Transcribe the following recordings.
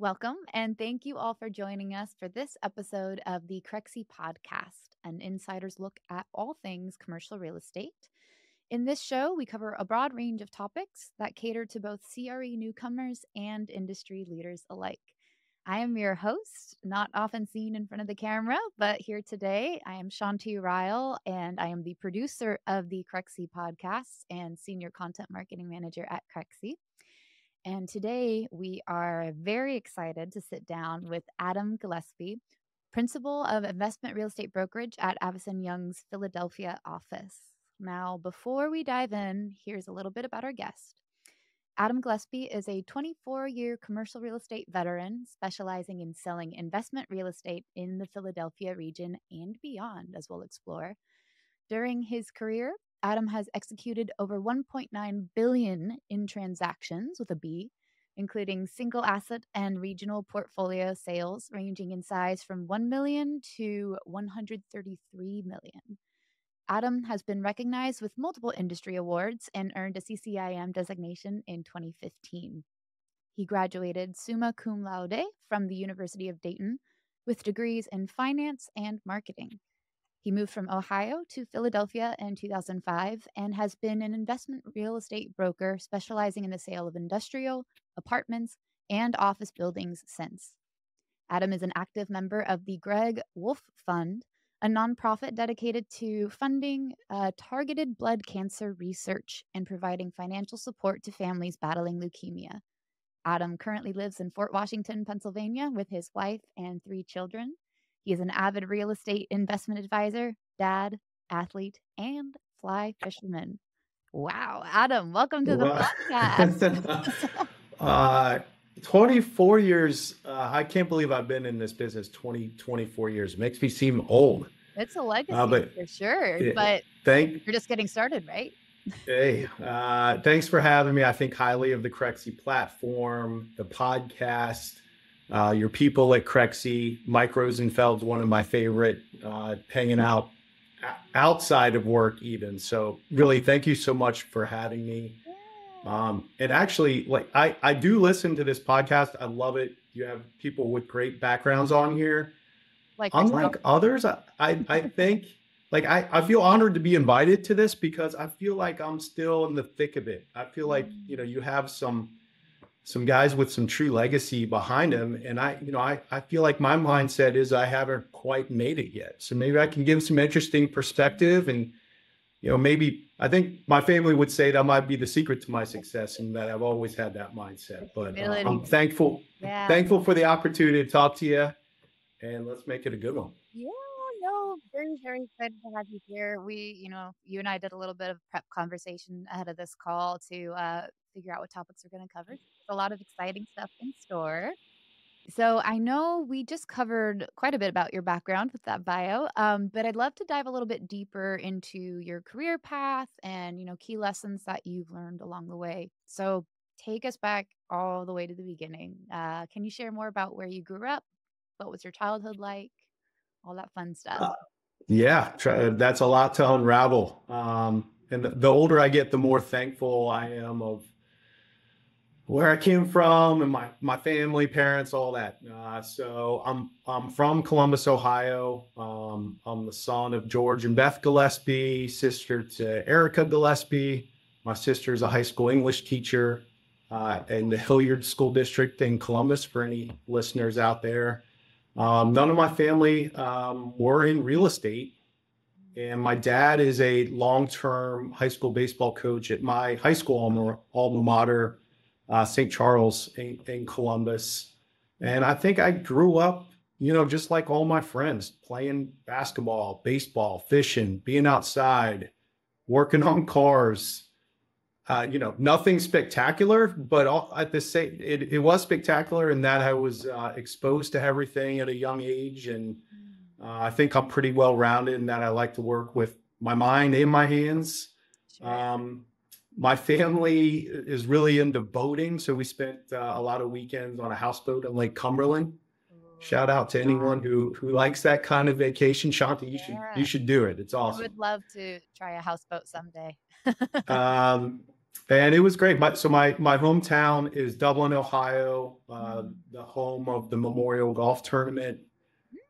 Welcome, and thank you all for joining us for this episode of the Crexi Podcast, an insider's look at all things commercial real estate. In this show, we cover a broad range of topics that cater to both CRE newcomers and industry leaders alike. I am your host, not often seen in front of the camera, but here today I am Shanti Ryle, and I am the producer of the Crexi Podcast and senior content marketing manager at Crexi. And today we are very excited to sit down with Adam Gillespie, principal of investment real estate brokerage at Avison Young's Philadelphia office. Now, before we dive in, here's a little bit about our guest. Adam Gillespie is a 24-year commercial real estate veteran specializing in selling investment real estate in the Philadelphia region and beyond, as we'll explore. During his career, Adam has executed over $1.9 billion in transactions with a B, including single asset and regional portfolio sales ranging in size from $1 million to $133 million. Adam has been recognized with multiple industry awards and earned a CCIM designation in 2015. He graduated summa cum laude from the University of Dayton with degrees in finance and marketing. He moved from Ohio to Philadelphia in 2005 and has been an investment real estate broker specializing in the sale of industrial, apartments, and office buildings since. Adam is an active member of the Greg Wolf Fund, a nonprofit dedicated to funding targeted blood cancer research and providing financial support to families battling leukemia. Adam currently lives in Fort Washington, Pennsylvania, with his wife and 3 children. He is an avid real estate investment advisor, dad, athlete, and fly fisherman. Wow, Adam, welcome to the podcast. 24 years. I can't believe I've been in this business 24 years. It makes me seem old. It's a legacy for sure, but you're just getting started, right? Hey, thanks for having me. I think highly of the Crexi platform, the podcast, your people at Crexi. Mike Rosenfeld's one of my favorite, hanging out outside of work even. So really, thank you so much for having me. And actually, I do listen to this podcast. I love it. You have people with great backgrounds on here. Unlike others, I think I feel honored to be invited to this because I feel like I'm still in the thick of it. I feel like, you have some guys with some true legacy behind them. And I feel like my mindset is I haven't quite made it yet. So maybe I can give some interesting perspective and, maybe I think my family would say that might be the secret to my success and that I've always had that mindset. But I'm thankful for the opportunity to talk to you, and let's make it a good one. Yeah, no, very, very excited to have you here. We, you and I did a little bit of prep conversation ahead of this call to figure out what topics we're going to cover. There's a lot of exciting stuff in store. So I know we just covered quite a bit about your background with that bio, but I'd love to dive a little bit deeper into your career path and, key lessons that you've learned along the way. So take us back all the way to the beginning. Can you share more about where you grew up? What was your childhood like? All that fun stuff. That's a lot to unravel. And the older I get, the more thankful I am of where I came from and my family, parents, all that. So I'm from Columbus, Ohio. I'm the son of George and Beth Gillespie, sister to Erica Gillespie. My sister's a high school English teacher in the Hilliard School District in Columbus, for any listeners out there. None of my family were in real estate. And my dad is a long-term high school baseball coach at my high school alma mater, St. Charles in Columbus. And I think I grew up, just like all my friends, playing basketball, baseball, fishing, being outside, working on cars. Nothing spectacular, but it was spectacular in that I was exposed to everything at a young age. And I think I'm pretty well-rounded in that I like to work with my mind and my hands. Sure. My family is really into boating, so we spent a lot of weekends on a houseboat on Lake Cumberland. Shout out to anyone who likes that kind of vacation. Shanti, you should do it. It's awesome. I would love to try a houseboat someday. And it was great. My hometown is Dublin, Ohio, the home of the Memorial Golf Tournament,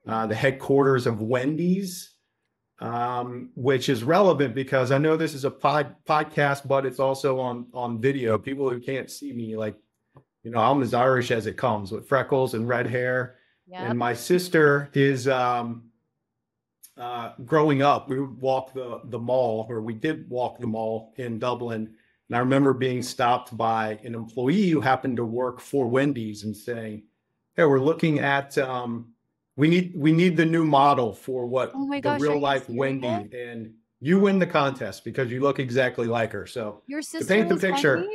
the headquarters of Wendy's, which is relevant because I know this is a podcast, but it's also on video. People who can't see me, like, I'm as Irish as it comes, with freckles and red hair. Yep. And my sister is growing up. We would walk the mall, or we did walk the mall in Dublin. And I remember being stopped by an employee who happened to work for Wendy's and saying, "Hey, we're looking at we need the new model for what the real life Wendy, and you win the contest because you look exactly like her." So your sister to paint the picture,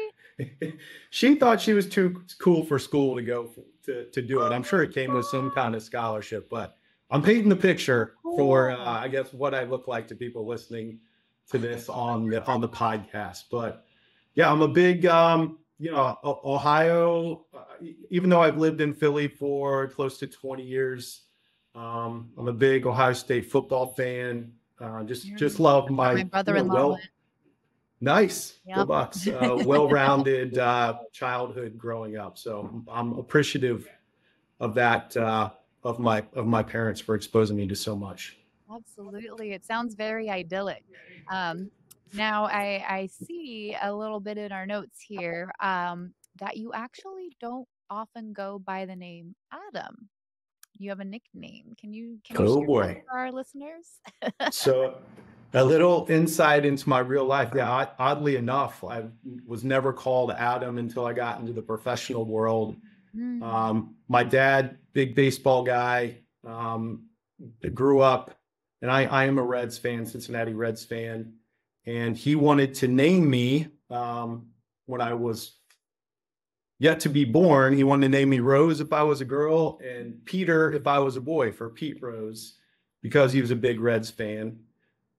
she thought she was too cool for school to go to do it. I'm sure it came with some kind of scholarship, but I'm painting the picture for I guess what I look like to people listening to this on the podcast. But yeah, I'm a big Ohio, even though I've lived in Philly for close to 20 years. I'm a big Ohio State football fan. Just love my brother-in-law. Nice. Yep. Go Bucks. Well-rounded childhood growing up. So I'm appreciative of that, of my parents for exposing me to so much. Absolutely. It sounds very idyllic. Now I see a little bit in our notes here that you actually don't often go by the name Adam. You have a nickname. Can you share that for our listeners? So a little insight into my real life. Yeah, oddly enough, I was never called Adam until I got into the professional world. My dad, big baseball guy, grew up, and I am a Reds fan, Cincinnati Reds fan. And he wanted to name me when I was yet to be born. He wanted to name me Rose if I was a girl, and Peter if I was a boy, for Pete Rose, because he was a big Reds fan.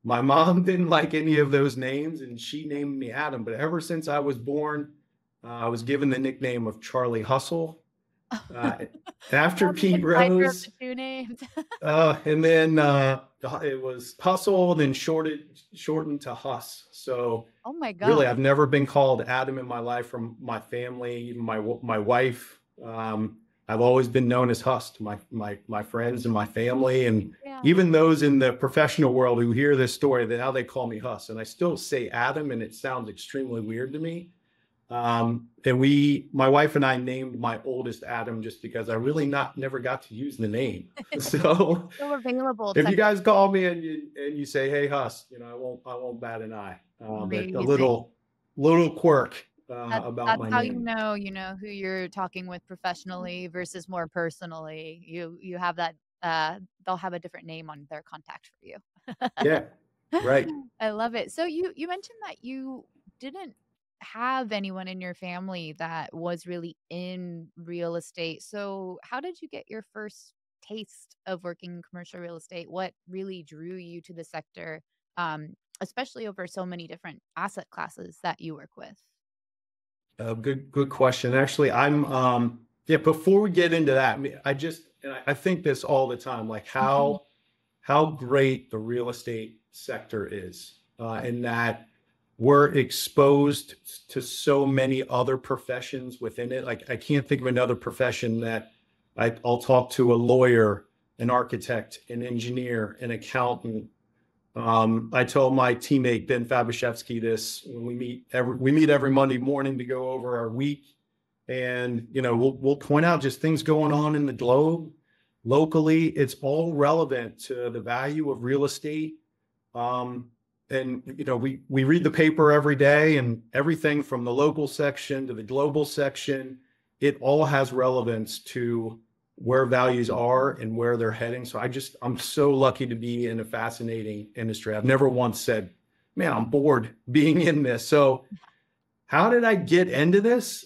My mom didn't like any of those names, and she named me Adam. But ever since I was born, I was given the nickname of Charlie Hustle. After Pete Rose, and then it was Hustle, then shortened to Huss. So, oh my God, really, I've never been called Adam in my life from my family, even my wife. I've always been known as Huss to my friends and my family, and even those in the professional world who hear this story, now they call me Huss, and I still say Adam, and it sounds extremely weird to me. And my wife and I named my oldest Adam just because I really never got to use the name. So still available. If you guys call me and you say, "Hey, Huss," I won't bat an eye. A little quirk about my name. That's how you know who you're talking with professionally versus more personally. You have that they'll have a different name on their contact for you. Yeah, right. I love it. So you mentioned that you didn't have anyone in your family that was really in real estate. So how did you get your first taste of working in commercial real estate? What really drew you to the sector, especially over so many different asset classes that you work with? Good question. Actually, I'm before we get into that, I think this all the time, like how great the real estate sector is, in that we're exposed to so many other professions within it. Like, I can't think of another profession that I'll talk to a lawyer, an architect, an engineer, an accountant. I told my teammate Ben Fabishevsky this when we meet every Monday morning to go over our week, and we'll point out just things going on in the globe, locally. It's all relevant to the value of real estate. And we read the paper every day, and everything from the local section to the global section, it all has relevance to where values are and where they're heading. So I'm so lucky to be in a fascinating industry. I've never once said, "Man, I'm bored being in this." So how did I get into this?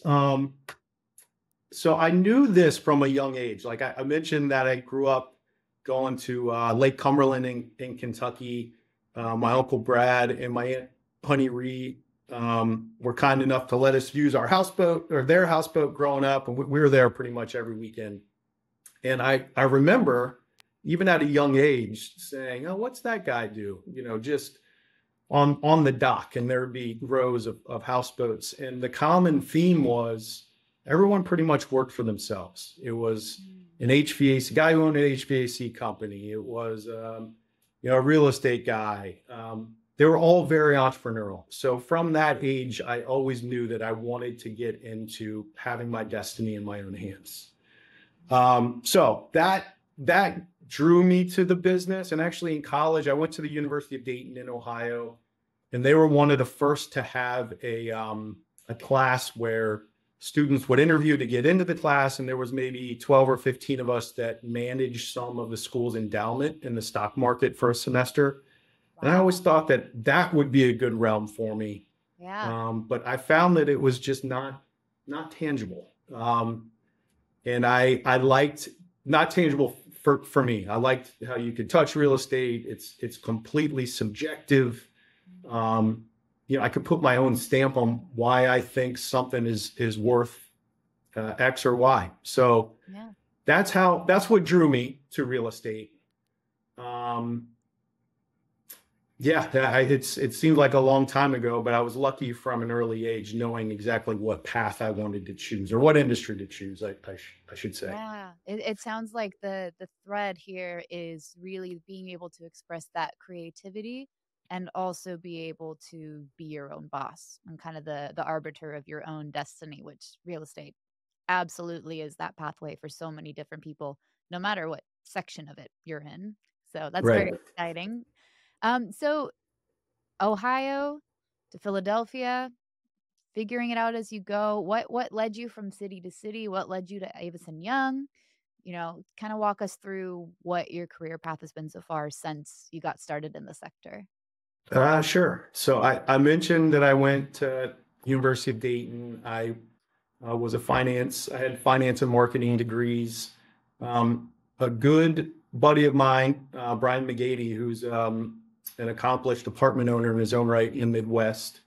So I knew this from a young age. Like I mentioned that I grew up going to Lake Cumberland in Kentucky. My Uncle Brad and my Aunt Honey Ree were kind enough to let us use our houseboat, or their houseboat, growing up. And we were there pretty much every weekend. And I remember, even at a young age, saying, "Oh, what's that guy do?" Just on the dock, and there would be rows of houseboats. And the common theme was everyone pretty much worked for themselves. It was an HVAC guy who owned an HVAC company. It was a real estate guy. They were all very entrepreneurial. So from that age, I always knew that I wanted to get into having my destiny in my own hands. So that drew me to the business. And actually in college, I went to the University of Dayton in Ohio, and they were one of the first to have a class where students would interview to get into the class. And there was maybe 12 or 15 of us that managed some of the school's endowment in the stock market for a semester. And I always thought that would be a good realm for me. Yeah. But I found that it was just not tangible. And I liked not tangible for me. I liked how you could touch real estate. It's completely subjective. I could put my own stamp on why I think something is worth X or Y. So that's what drew me to real estate. It seemed like a long time ago, but I was lucky from an early age knowing exactly what path I wanted to choose, or what industry to choose, I should say. Yeah, it sounds like the thread here is really being able to express that creativity and also be able to be your own boss and kind of the arbiter of your own destiny, which real estate absolutely is that pathway for so many different people, no matter what section of it you're in. So that's very Right. exciting. So Ohio to Philadelphia, figuring it out as you go. What led you from city to city? What led you to Avison Young? Kind of walk us through what your career path has been so far since you got started in the sector. Sure. So I mentioned that I went to University of Dayton. I had finance and marketing degrees. A good buddy of mine, Brian McGady, who's an accomplished apartment owner in his own right in Midwest.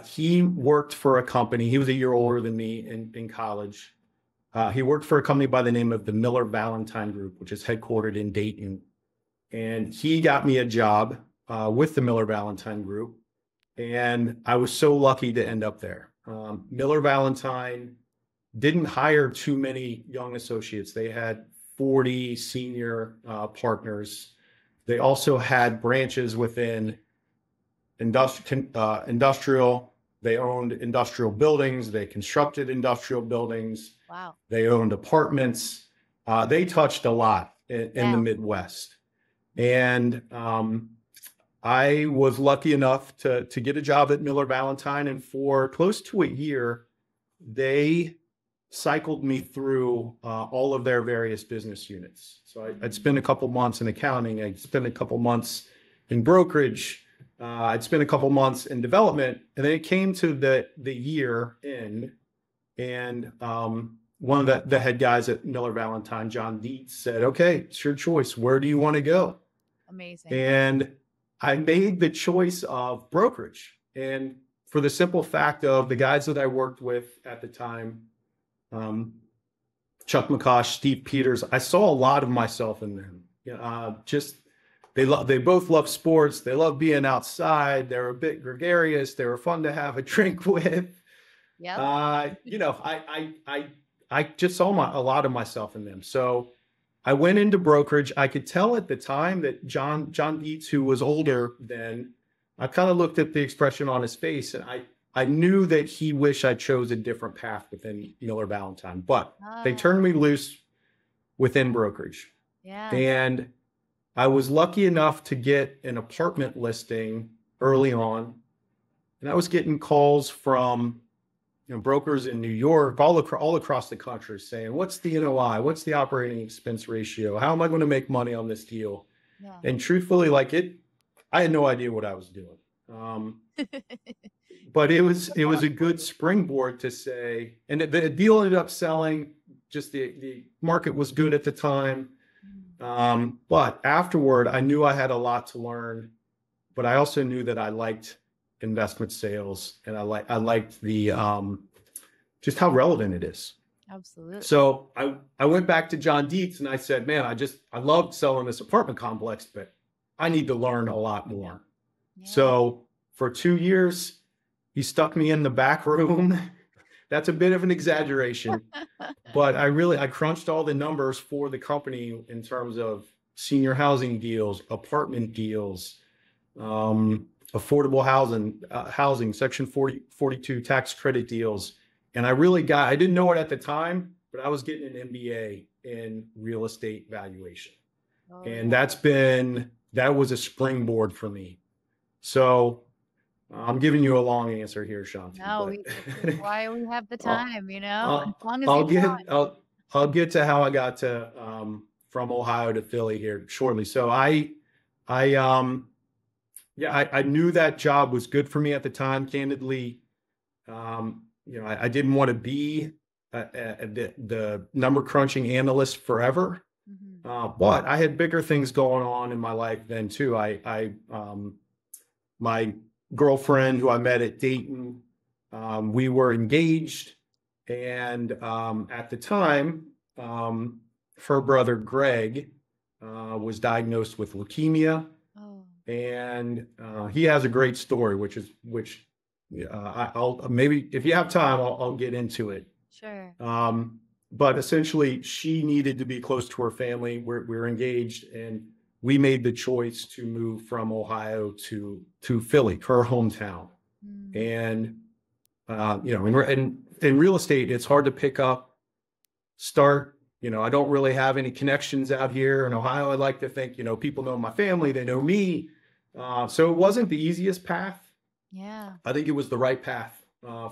He worked for a company. He was a year older than me in college. He worked for a company by the name of the Miller Valentine Group, which is headquartered in Dayton. And he got me a job with the Miller Valentine Group. And I was so lucky to end up there. Miller Valentine didn't hire too many young associates. They had 40 senior partners. They also had branches within industrial. They owned industrial buildings. They constructed industrial buildings. Wow. They owned apartments. They touched a lot in the Midwest. And I was lucky enough to get a job at Miller Valentine. And for close to a year, they cycled me through all of their various business units. So I'd spend a couple months in accounting. I'd spend a couple months in brokerage. I'd spend a couple months in development. And then it came to the year end. And one of the head guys at Miller Valentine, John Dietz, said, "Okay, it's your choice. Where do you want to go?" Amazing. And I made the choice of brokerage. And for the simple fact of the guys that I worked with at the time, Chuck McCosh, Steve Peters, I saw a lot of myself in them. They both love sports. They love being outside. They're a bit gregarious. They were fun to have a drink with. Yeah. I just saw a lot of myself in them. So I went into brokerage. I could tell at the time that John Dietz, who was older then, I kind of looked at the expression on his face, and I knew that he wished I chose a different path within Miller Valentine, but they turned me loose within brokerage. Yeah. And I was lucky enough to get an apartment listing early on, and I was getting calls from brokers in New York, all across the country, saying, "What's the NOI? What's the operating expense ratio? How am I going to make money on this deal?" Yeah. And truthfully, I had no idea what I was doing. But it was a good springboard to say, and the deal ended up selling. Just the market was good at the time. But afterward, I knew I had a lot to learn, but I also knew that I liked investment sales, and I liked the just how relevant it is. Absolutely. So I went back to John Dietz and I said, "Man, I loved selling this apartment complex, but I need to learn a lot more." Yeah. So for 2 years, he stuck me in the back room. That's a bit of an exaggeration, but I crunched all the numbers for the company in terms of senior housing deals, apartment deals, affordable housing, Section 42 tax credit deals. And I didn't know it at the time, but I was getting an MBA in real estate valuation. Oh, And yeah. that was a springboard for me. So I'm giving you a long answer here, Shanti, No, but this is why we have the I'll, time, as I'll, long as you I'll want. get I'll get to how I got to from Ohio to Philly here shortly. So I yeah, I knew that job was good for me at the time. Candidly, I didn't want to be the number crunching analyst forever. Mhm. But I had bigger things going on in my life then too. My girlfriend who I met at Dayton, we were engaged, and at the time, um, her brother Greg was diagnosed with leukemia, Oh, and he has a great story, which I'll maybe if you have time, I'll get into it. sure. But essentially, she needed to be close to her family. We're engaged, and we made the choice to move from Ohio to Philly, her hometown. Mm. And in real estate, it's hard to pick up, start. I don't really have any connections out here in Ohio. I like to think, people know my family, they know me. So it wasn't the easiest path. Yeah. I think it was the right path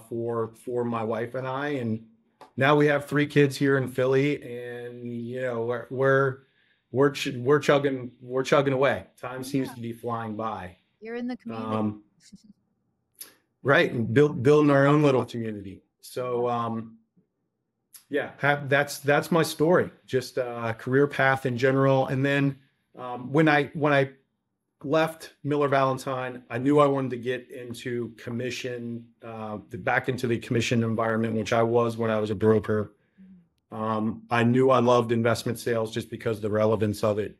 for my wife and I, and now we have 3 kids here in Philly, and we're chugging away. Time seems Yeah. to be flying by. You're in the community. Um, right, and building our own little community. So yeah, that's my story, just career path in general. And then when I left Miller Valentine, I knew I wanted to get into commission, back into the commission environment, which I was when I was a broker. I knew I loved investment sales just because of the relevance of it.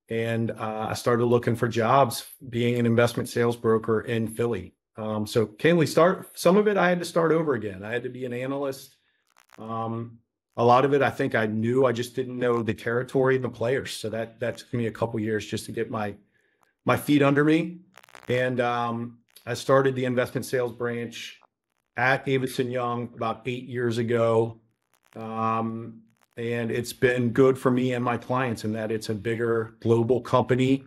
And I started looking for jobs being an investment sales broker in Philly. So some of it I had to start over again. I had to be an analyst. A lot of it, I think I knew, I just didn't know the territory and the players. So that took me a couple years just to get my feet under me. And I started the investment sales branch at Avison Young about 8 years ago. And it's been good for me and my clients in that it's a bigger global company.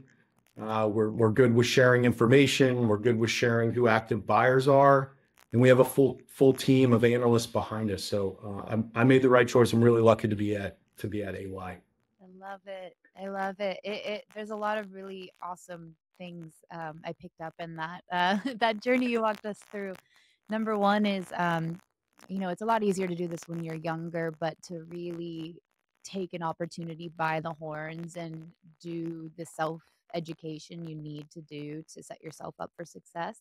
We're good with sharing information. We're good with sharing who active buyers are. And we have a full team of analysts behind us. So I made the right choice. I'm really lucky to be at AY. I love it. I love it. There's a lot of really awesome things I picked up in that that journey you walked us through. Number one is it's a lot easier to do this when you're younger, but to really take an opportunity by the horns and do the self education you need to do to set yourself up for success.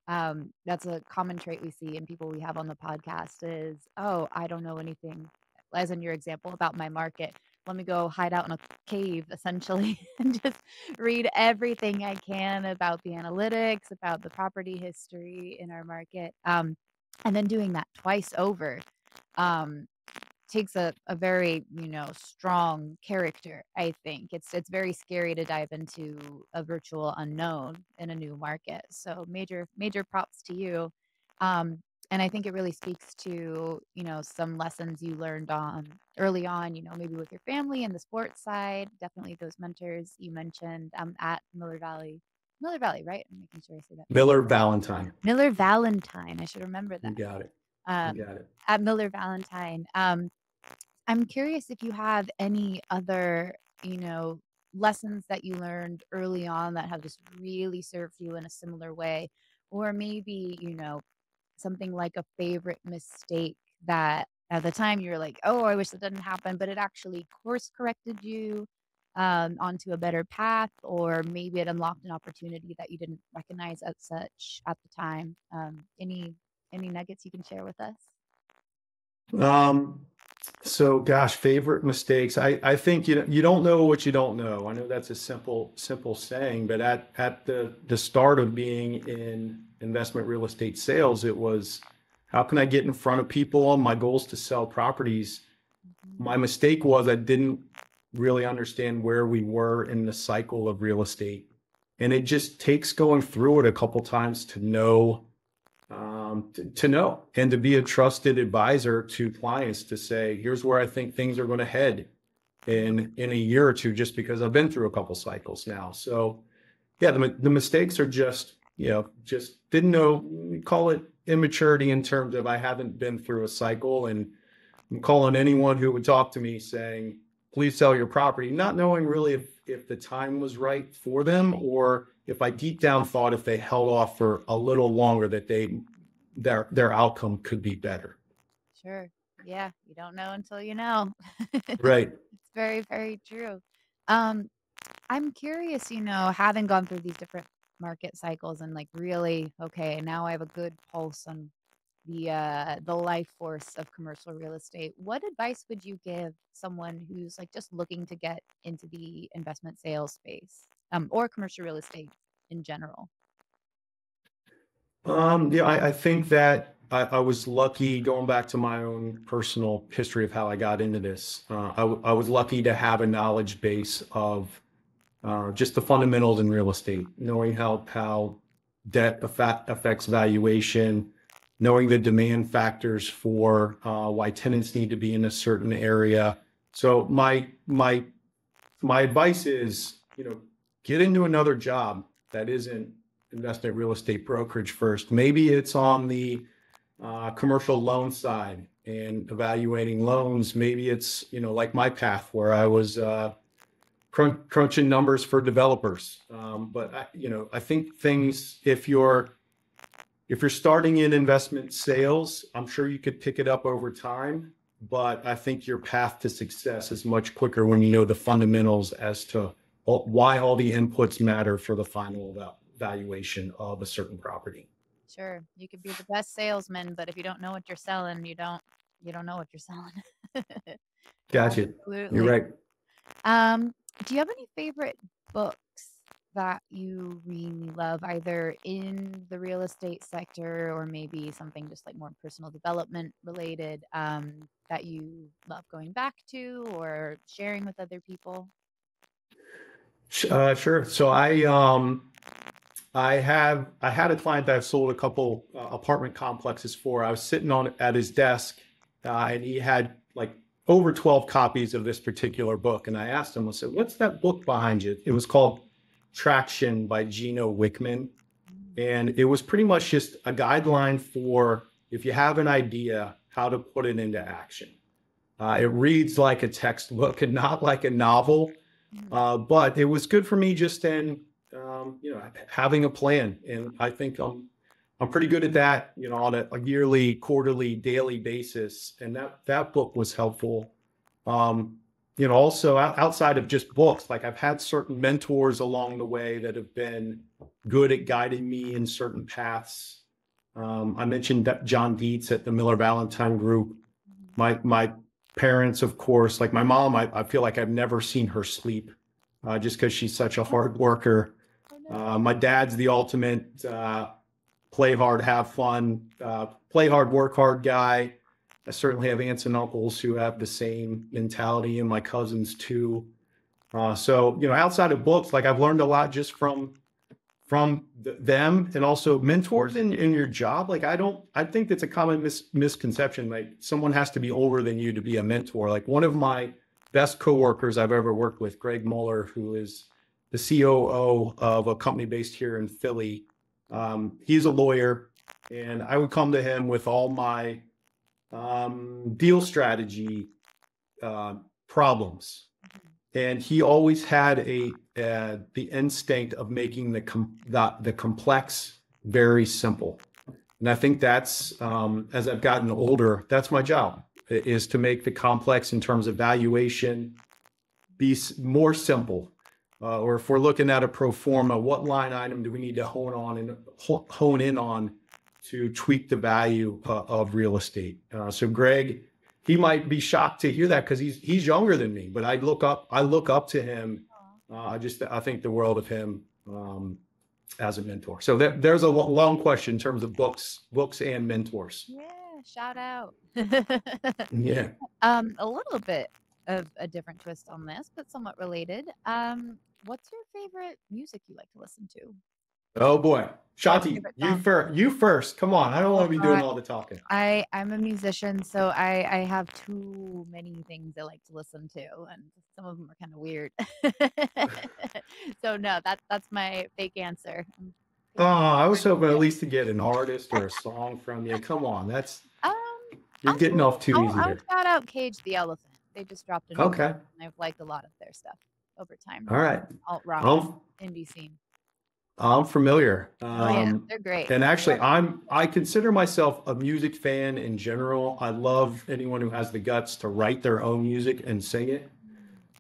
That's a common trait we see in people we have on the podcast is, oh, I don't know anything, as in your example about my market. Let me go hide out in a cave essentially and just read everything I can about the analytics, about the property history in our market. And then doing that twice over. Um, takes a very strong character. I think it's very scary to dive into a virtual unknown in a new market, so major props to you. And I think it really speaks to some lessons you learned on early on, maybe with your family and the sports side. Definitely those mentors you mentioned at Miller Valley, right? I'm making sure I say that right. Miller Valentine. Miller Valentine, I should remember You that. got it. You um, got it. at Miller Valentine. I'm curious if you have any other, lessons that you learned early on that have just really served you in a similar way, or maybe, something like a favorite mistake that at the time you were like, oh, I wish that didn't happen, but it actually course corrected you onto a better path, or maybe it unlocked an opportunity that you didn't recognize as such at the time. Any nuggets you can share with us? Um, So, gosh, favorite mistakes. I think you don't know what you don't know. I know that's a simple saying, but at the start of being in investment real estate sales, it was how can I get in front of people? My goal is to sell properties. My mistake was I didn't really understand where we were in the cycle of real estate. And it just takes going through it a couple times to know to know and to be a trusted advisor to clients to say, here's where I think things are going to head in a year or two, just because I've been through a couple cycles now. So yeah, the mistakes are just, just didn't know, we call it immaturity in terms of I haven't been through a cycle, and I'm calling anyone who would talk to me saying, please sell your property, not knowing really if the time was right for them, or if I deep down thought if they held off for a little longer that their outcome could be better. Sure. Yeah. You don't know until you know. Right. It's very, very true. I'm curious, having gone through these different market cycles and like really, okay, now I have a good pulse on the life force of commercial real estate. What advice would you give someone who's like just looking to get into the investment sales space, or commercial real estate in general? Yeah, I think that I was lucky, going back to my own personal history of how I got into this. I was lucky to have a knowledge base of just the fundamentals in real estate, knowing how debt affects valuation, knowing the demand factors for why tenants need to be in a certain area. So my advice is, get into another job that isn't investment real estate brokerage first. Maybe it's on the commercial loan side and evaluating loans. Maybe it's, like my path where I was crunching numbers for developers. But I think things, if you're starting in investment sales, I'm sure you could pick it up over time. But I think your path to success is much quicker when you know the fundamentals as to why all the inputs matter for the final valuation of a certain property. Sure. You could be the best salesman, but if you don't know what you're selling, you don't know what you're selling. Gotcha. You're Absolutely. right. Do you have any favorite books that you really love, either in the real estate sector or maybe something just like more personal development related, that you love going back to or sharing with other people? Sure. So I had a client that I've sold a couple apartment complexes for. I was sitting at his desk, and he had like over 12 copies of this particular book. And I asked him, I said, what's that book behind you? It was called Traction by Gino Wickman. And it was pretty much just a guideline for, if you have an idea, how to put it into action. It reads like a textbook and not like a novel, but it was good for me just in, having a plan. And I think I'm pretty good at that, on a yearly, quarterly, daily basis. And that book was helpful. Also outside of just books, like I've had certain mentors along the way that have been good at guiding me in certain paths. I mentioned that John Dietz at the Miller Valentine Group. My parents, of course, like my mom, I feel like I've never seen her sleep, just because she's such a hard worker. My dad's the ultimate play hard, have fun, play hard, work hard guy. I certainly have aunts and uncles who have the same mentality, and my cousins too. So, outside of books, like I've learned a lot just from them, and also mentors in your job. Like I think that's a common misconception. Like someone has to be older than you to be a mentor. Like one of my best coworkers I've ever worked with, Greg Muller, who is the COO of a company based here in Philly. He's a lawyer, and I would come to him with all my deal strategy problems, and he always had the instinct of making the complex very simple. And I think that's as I've gotten older, that's my job, is to make the complex in terms of valuation be more simple. Or if we're looking at a pro forma, what line item do we need to hone in on to tweak the value of real estate? So Greg he might be shocked to hear that because he's younger than me, but I look up to him. I think the world of him as a mentor. So there's a long question in terms of books and mentors. Yeah, shout out. Yeah. A little bit of a different twist on this, but somewhat related. What's your favorite music you like to listen to? Oh boy, Shanti, you first. Come on, I don't want to be doing all the talking. I'm a musician, so I have too many things I like to listen to, and some of them are kind of weird. So no, that's my fake answer. Oh, I was hoping at least to get an artist or a song from you. Come on, you're getting off too easy I'll there. shout out Cage the Elephant. They just dropped a new album, and I've liked a lot of their stuff over time. All right. Alt rock, indie scene. I'm familiar. They're great. And actually, I consider myself a music fan in general. I love anyone who has the guts to write their own music and sing it.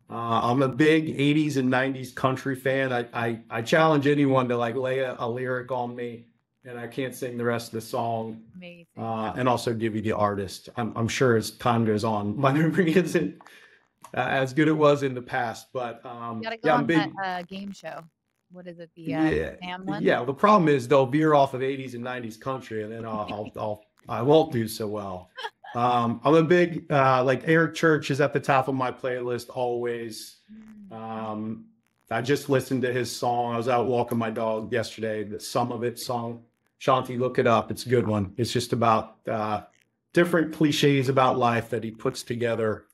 I'm a big 80s and 90s country fan. I challenge anyone to like lay a lyric on me, and I can't sing the rest of the song. Amazing. And also give you the artist. I'm sure as time goes on, my memory isn't as good as it was in the past. But you gotta go on that game show. What is it? The Sam one? Yeah. The problem is they'll veer off of 80s and 90s country, and then I won't do so well. I'm a big like Eric Church is at the top of my playlist always. I just listened to his song. I was out walking my dog yesterday. The Some of It song. Shanti, look it up. It's a good one. It's just about different cliches about life that he puts together.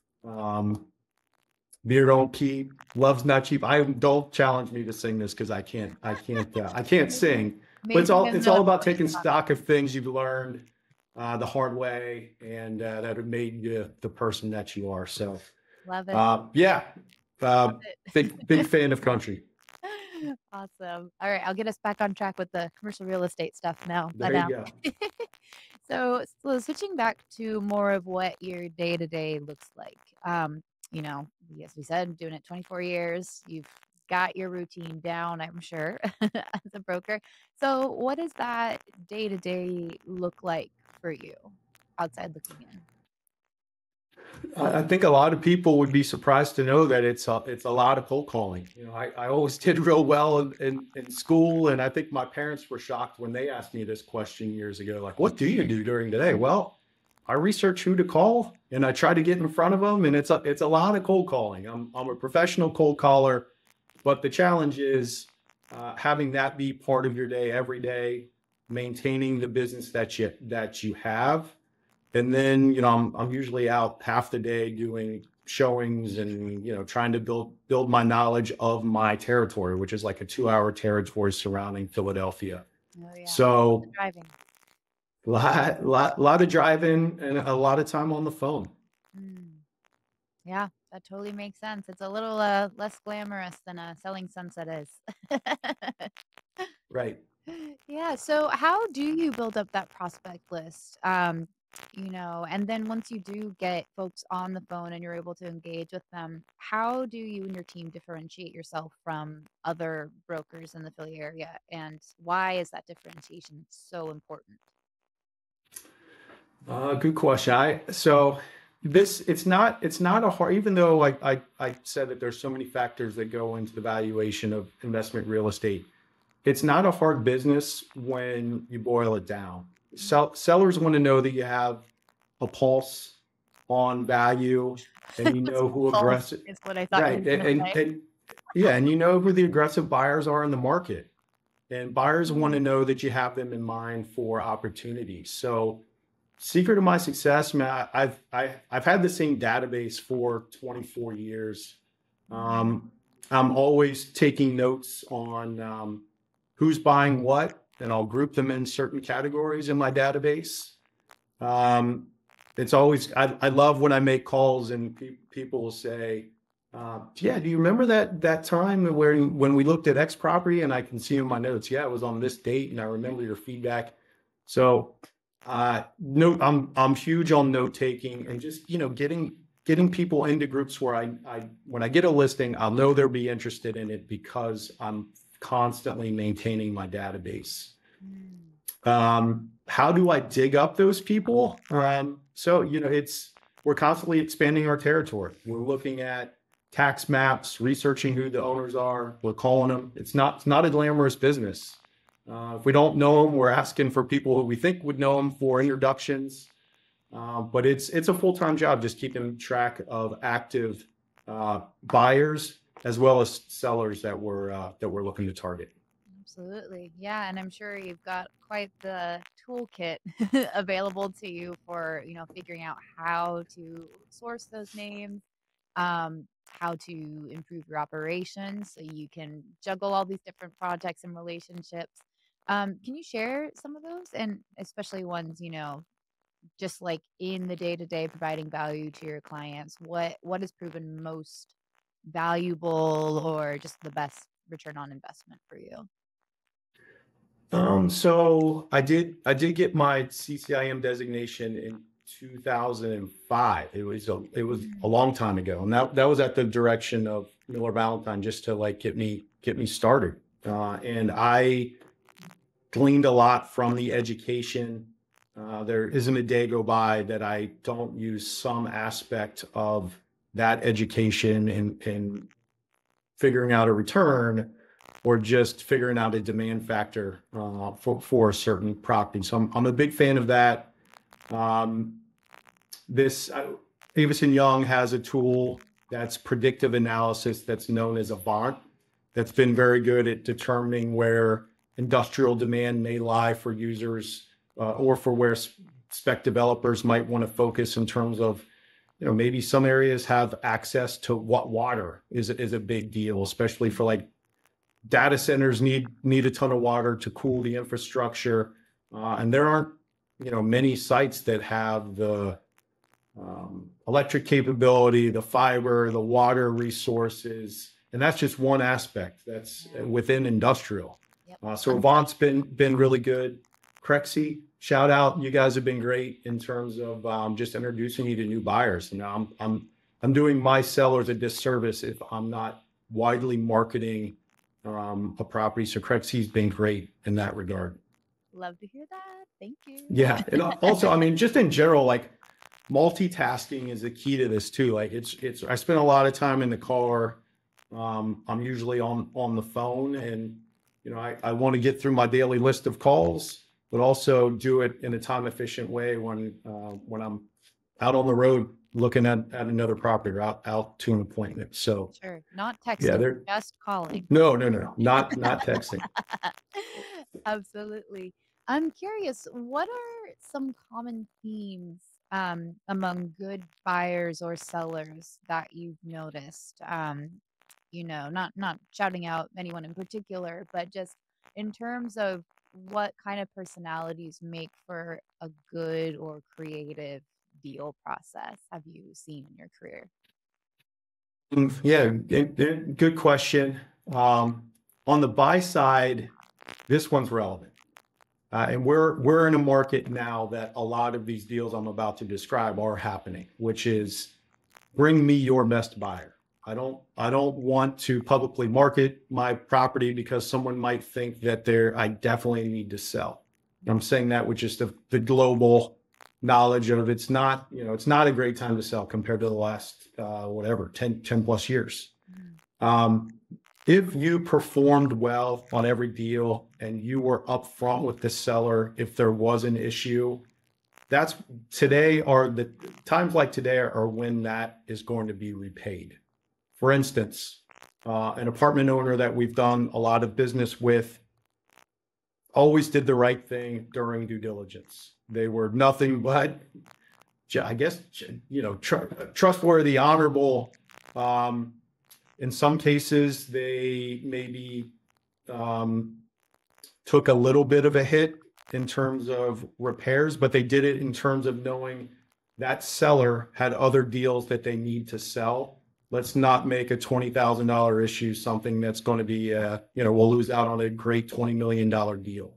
Beer don't keep, love's not cheap. Don't challenge me to sing this because I can't sing. But it's all about taking stock of things you've learned the hard way and that have made you the person that you are. So love it. Big fan of country. Awesome. All right, I'll get us back on track with the commercial real estate stuff now. There you go. So switching back to more of what your day-to-day looks like. As we said, doing it 24 years, you've got your routine down, I'm sure, as a broker. So what does that day-to-day look like for you outside looking in? I think a lot of people would be surprised to know that it's a lot of cold calling. I always did real well in school, and I think my parents were shocked when they asked me this question years ago, like, what do you do during the day? Well, I research who to call, and I try to get in front of them, and it's a lot of cold calling. I'm a professional cold caller, but the challenge is having that be part of your day every day, maintaining the business that you have. And then, I'm usually out half the day doing showings and, trying to build my knowledge of my territory, which is like a 2-hour territory surrounding Philadelphia. Oh, yeah. So driving. lot of driving and a lot of time on the phone. Yeah, that totally makes sense. It's a little less glamorous than selling sunset is. Right. Yeah. So how do you build up that prospect list? And then once you do get folks on the phone and you're able to engage with them, how do you and your team differentiate yourself from other brokers in the Philly area? And why is that differentiation so important? Good question. It's not a hard, even though I said that there's so many factors that go into the valuation of investment real estate. It's not a hard business when you boil it down. Sellers want to know that you have a pulse on value, and you know who aggressive. Is what I thought. Right, and you know who the aggressive buyers are in the market, and buyers want to know that you have them in mind for opportunities. So, secret of my success, man, I've had the same database for 24 years. I'm always taking notes on who's buying what, and I'll group them in certain categories in my database. It's always, I love when I make calls and people will say, yeah, do you remember that time when we looked at X property? And I can see in my notes, yeah, it was on this date, and I remember your feedback. So I'm huge on note taking and just, getting people into groups where when I get a listing, I'll know they'll be interested in it because I'm constantly maintaining my database. How do I dig up those people? So, we're constantly expanding our territory. We're looking at tax maps, researching who the owners are. We're calling them. It's not a glamorous business. If we don't know them, we're asking for people who we think would know them for introductions. But it's a full-time job, just keeping track of active buyers as well as sellers that we're looking to target. Absolutely. Yeah. And I'm sure you've got quite the toolkit available to you for, figuring out how to source those names, how to improve your operations so you can juggle all these different projects and relationships. Can you share some of those? And especially ones, just like in the day-to-day providing value to your clients, what has proven most valuable or just the best return on investment for you? So I did get my CCIM designation in 2005. It was a long time ago, and that was at the direction of Miller Valentine, just to like get me started. And I gleaned a lot from the education. There isn't a day go by that I don't use some aspect of that education in figuring out a return, or just figuring out a demand factor for a certain property. So I'm a big fan of that. Avison Young has a tool that's predictive analysis that's known as Avant, that's been very good at determining where industrial demand may lie for users, or for where spec developers might want to focus in terms of, maybe some areas have access to what water is a big deal, especially for like data centers need a ton of water to cool the infrastructure. And there aren't, many sites that have the electric capability, the fiber, the water resources. And that's just one aspect that's within industrial. Yep. So Avant's been really good. Crexi, shout out. You guys have been great in terms of just introducing you to new buyers. And now I'm doing my sellers a disservice if I'm not widely marketing a property. So Crexi's been great in that regard. Love to hear that. Thank you. Yeah. And also, just in general, like multitasking is the key to this too. Like I spend a lot of time in the car. I'm usually on the phone, and, I want to get through my daily list of calls, but also do it in a time efficient way when I'm out on the road looking at another property or out to an appointment. So sure, not texting, just calling. No, not texting. Absolutely. I'm curious, what are some common themes among good buyers or sellers that you've noticed? Not shouting out anyone in particular, but just in terms of what kind of personalities make for a good or creative deal process have you seen in your career? Yeah, good question. On the buy side, this one's relevant. And we're in a market now that a lot of these deals I'm about to describe are happening, which is bring me your best buyer. I don't want to publicly market my property because someone might think that I definitely need to sell. I'm saying that with just the global knowledge of it's not a great time to sell compared to the last 10 plus years. If you performed well on every deal and you were upfront with the seller if there was an issue, times like today are when that is going to be repaid. For instance, an apartment owner that we've done a lot of business with always did the right thing during due diligence. They were nothing but, I guess, trustworthy, honorable. In some cases, they maybe took a little bit of a hit in terms of repairs, but they did it in terms of knowing that seller had other deals that they need to sell. Let's not make a $20,000 issue something that's going to be, we'll lose out on a great $20 million deal.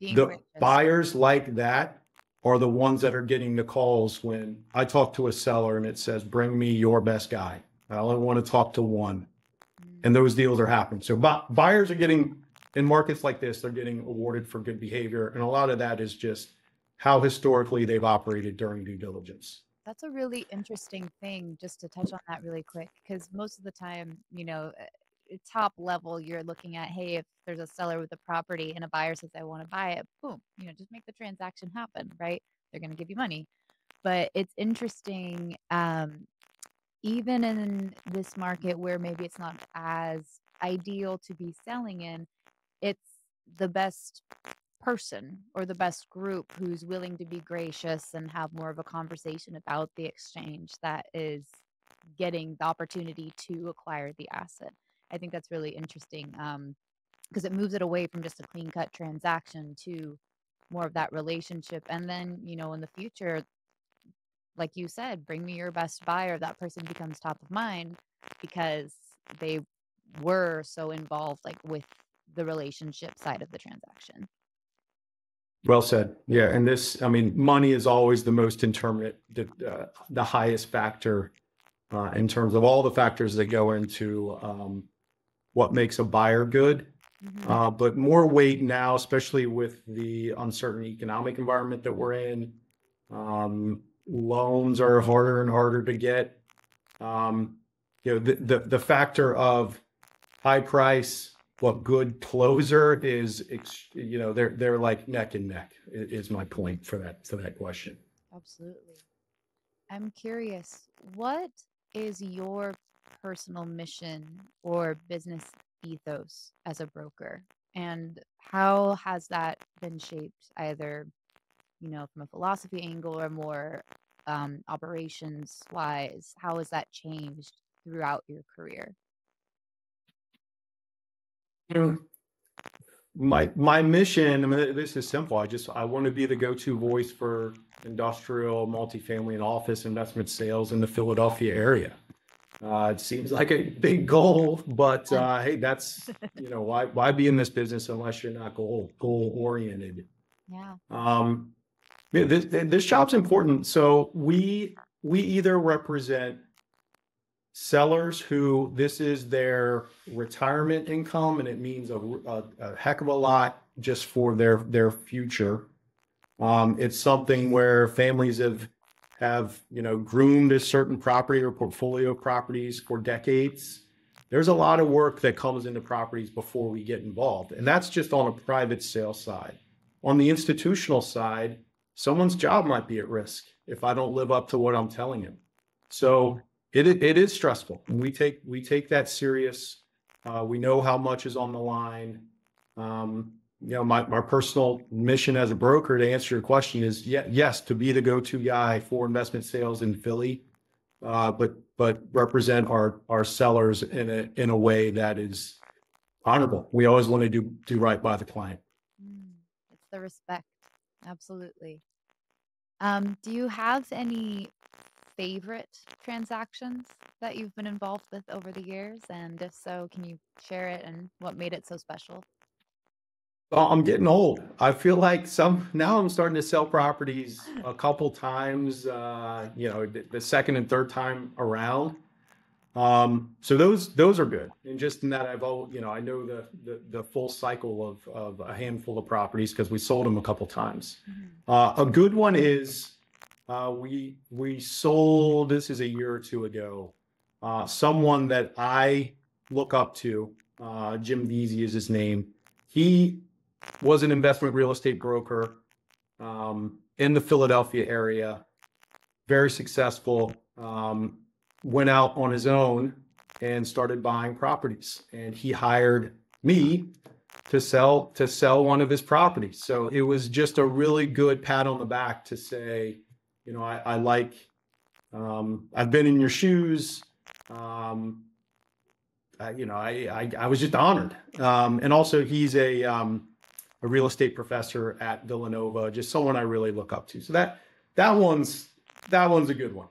Sure. The buyers like that are the ones that are getting the calls when I talk to a seller and it says, bring me your best guy. I only want to talk to one. And those deals are happening. So buyers are getting, in markets like this, they're getting awarded for good behavior. And a lot of that is just how historically they've operated during due diligence. That's a really interesting thing, just to touch on that really quick, because most of the time, top level, you're looking at, hey, if there's a seller with a property and a buyer says, I want to buy it, boom, just make the transaction happen, right? They're going to give you money. But it's interesting, even in this market where maybe it's not as ideal to be selling in, it's the best person or the best group who's willing to be gracious and have more of a conversation about the exchange that is getting the opportunity to acquire the asset. I think that's really interesting, because it moves it away from just a clean cut transaction to more of that relationship. And then, in the future, like you said, bring me your best buyer. That person becomes top of mind because they were so involved, like, with the relationship side of the transaction. Well said. Yeah. And this, I mean, money is always the most determinant, the highest factor in terms of all the factors that go into what makes a buyer good. But more weight now, especially with the uncertain economic environment that we're in. Loans are harder and harder to get. The factor of high price, what good closer is, they're like neck and neck is my point for that question. Absolutely. I'm curious, what is your personal mission or business ethos as a broker? And how has that been shaped, either, from a philosophy angle or more operations wise? How has that changed throughout your career? My mission, I mean, this is simple. I want to be the go-to voice for industrial, multifamily, and office investment sales in the Philadelphia area. It seems like a big goal, but hey, that's why be in this business unless you're not goal oriented? Yeah. This job's important. So we either represent sellers who this is their retirement income, and it means a heck of a lot just for their future. It's something where families have groomed a certain property or portfolio of properties for decades. There's a lot of work that comes into properties before we get involved, and that's just on a private sales side. On the institutional side, someone's job might be at risk if I don't live up to what I'm telling him. So it is stressful. We take that serious. We know how much is on the line. My personal mission as a broker, to answer your question, is yes, to be the go-to guy for investment sales in Philly, but represent our sellers in a way that is honorable. We always want to do right by the client. It's the respect. Absolutely. Do you have any favorite transactions that you've been involved with over the years? And if so, can you share it and what made it so special? Well, I'm getting old. I feel like now I'm starting to sell properties a couple times, the second and third time around. So those are good. And just in that I know the full cycle of a handful of properties because we sold them a couple times. A good one is we sold, this is a year or two ago, someone that I look up to, Jim Veazey is his name. He was an investment real estate broker in the Philadelphia area, very successful, went out on his own and started buying properties. And he hired me to sell one of his properties. So it was just a really good pat on the back to say, I like, I've been in your shoes. I was just honored. And also he's a real estate professor at Villanova, just someone I really look up to. So that one's a good one.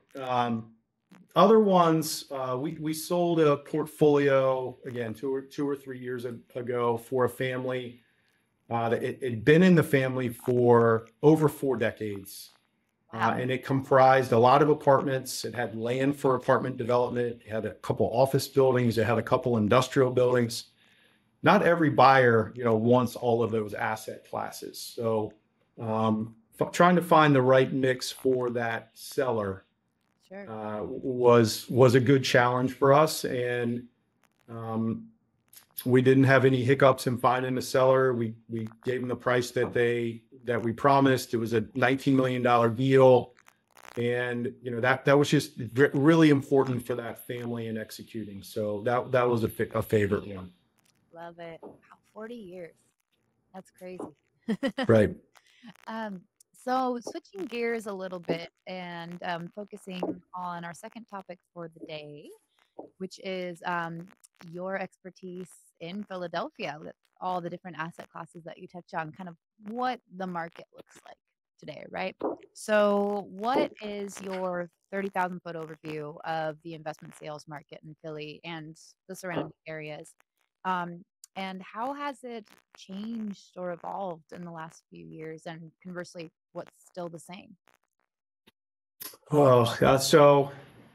Other ones, we sold a portfolio again 2 or 3 years ago for a family that had been in the family for over 4 decades. And it comprised a lot of apartments. It had land for apartment development. It had a couple office buildings. It had a couple industrial buildings. Not every buyer, wants all of those asset classes. So trying to find the right mix for that seller Sure. was a good challenge for us. And we didn't have any hiccups in finding a seller. We gave them the price that we promised. It was a $19 million deal. And, that was just really important for that family in executing. So that was a favorite one. Love it. Wow, 40 years. That's crazy. Right. So switching gears a little bit and focusing on our second topic for the day, which is your expertise in Philadelphia with all the different asset classes that you touch on, kind of what the market looks like today, right? So what is your 30,000 foot overview of the investment sales market in Philly and the surrounding areas? And how has it changed or evolved in the last few years? And conversely, what's still the same? Oh, so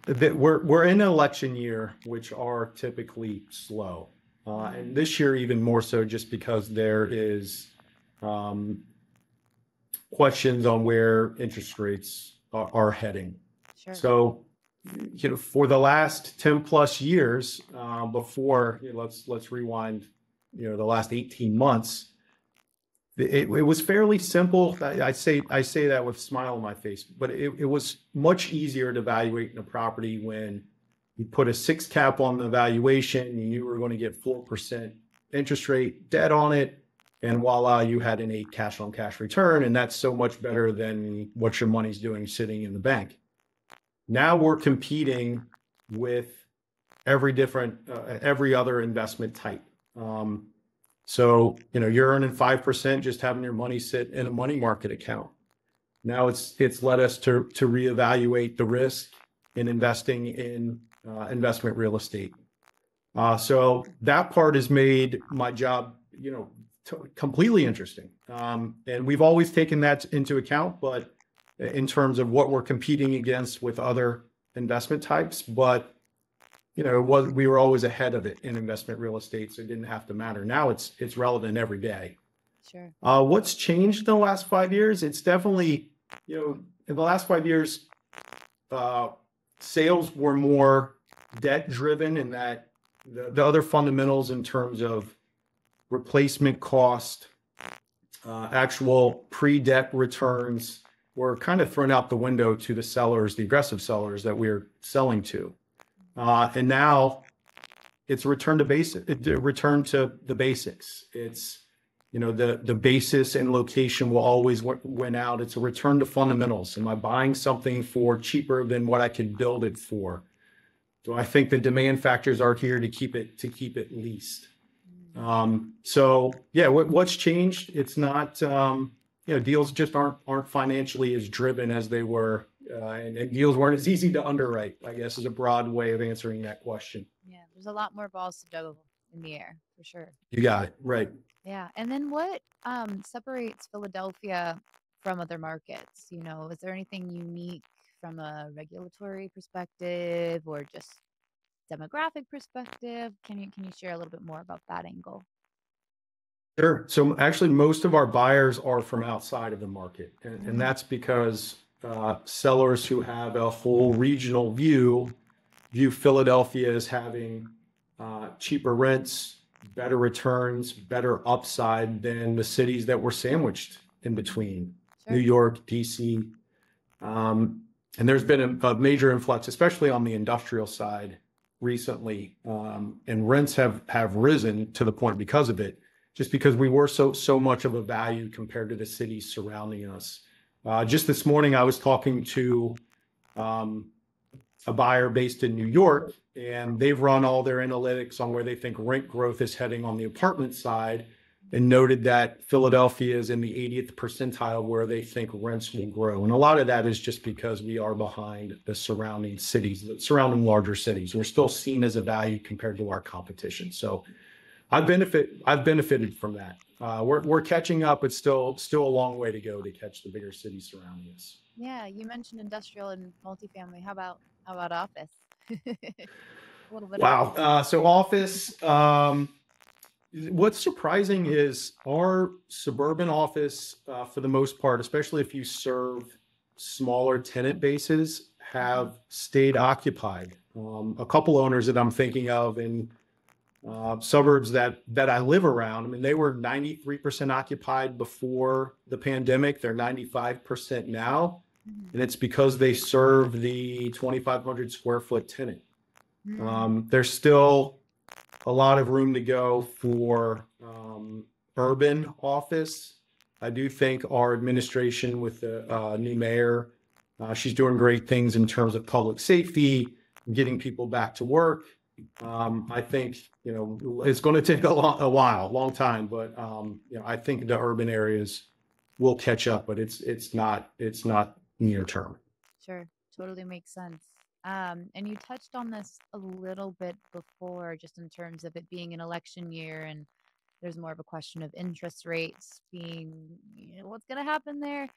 we're in an election year, which are typically slow. And this year, even more so, just because there is questions on where interest rates are heading. Sure. So, for the last 10 plus years, before, let's rewind, the last 18 months, it was fairly simple. I say that with a smile on my face, but it was much easier to evaluate a property when you put a 6 cap on the valuation and you were going to get 4% interest rate debt on it. And voila, you had an 8 cash on cash return. And that's so much better than what your money's doing sitting in the bank. Now we're competing with every other investment type. So, you're earning 5% just having your money sit in a money market account. Now it's led us to reevaluate the risk in investing in investment real estate. So that part has made my job, completely interesting. And we've always taken that into account, but in terms of what we're competing against with other investment types, but we were always ahead of it in investment real estate, so it didn't have to matter. Now it's relevant every day. Sure. What's changed in the last 5 years? It's definitely, in the last 5 years, sales were more debt driven, in that the other fundamentals in terms of replacement cost, actual pre-debt returns were kind of thrown out the window to the sellers, the aggressive sellers that we're selling to. And now it's a return to the basics. It's, the basis and location will always win out. It's a return to fundamentals. Am I buying something for cheaper than what I can build it for? Do I think the demand factors are here to keep it leased? So yeah, what's changed? It's not, deals just aren't financially as driven as they were. And deals weren't as easy to underwrite, I guess, is a broad way of answering that question. Yeah, there's a lot more balls to juggle in the air, for sure. You got it. Right. Yeah. And then what separates Philadelphia from other markets? Is there anything unique from a regulatory perspective or just demographic perspective? Can you share a little bit more about that angle? Sure. So actually, most of our buyers are from outside of the market. And that's because sellers who have a full regional view Philadelphia as having cheaper rents, better returns, better upside than the cities that were sandwiched in between. Sure. New York, DC. And there's been a major influx, especially on the industrial side recently. And rents have risen to the point because of it, just because we were so much of a value compared to the cities surrounding us. Just this morning, I was talking to a buyer based in New York, and they've run all their analytics on where they think rent growth is heading on the apartment side, and noted that Philadelphia is in the 80th percentile where they think rents will grow. And a lot of that is just because we are behind the surrounding cities, the surrounding larger cities. We're still seen as a value compared to our competition. So I've benefited from that. We're catching up, but still a long way to go to catch the bigger cities surrounding us. Yeah, you mentioned industrial and multifamily. How about office? A little bit. Wow. So office. What's surprising is our suburban office, for the most part, especially if you serve smaller tenant bases, have stayed occupied. A couple owners that I'm thinking of in suburbs that I live around, I mean, they were 93% occupied before the pandemic. They're 95% now. And it's because they serve the 2,500 square foot tenant. There's still a lot of room to go for urban office. I do think our administration with the new mayor, she's doing great things in terms of public safety, getting people back to work. I think, it's going to take a long time, but I think the urban areas will catch up, but it's not near term. Sure, totally makes sense. And you touched on this a little bit before, just in terms of it being an election year, and there's more of a question of interest rates being, what's going to happen there.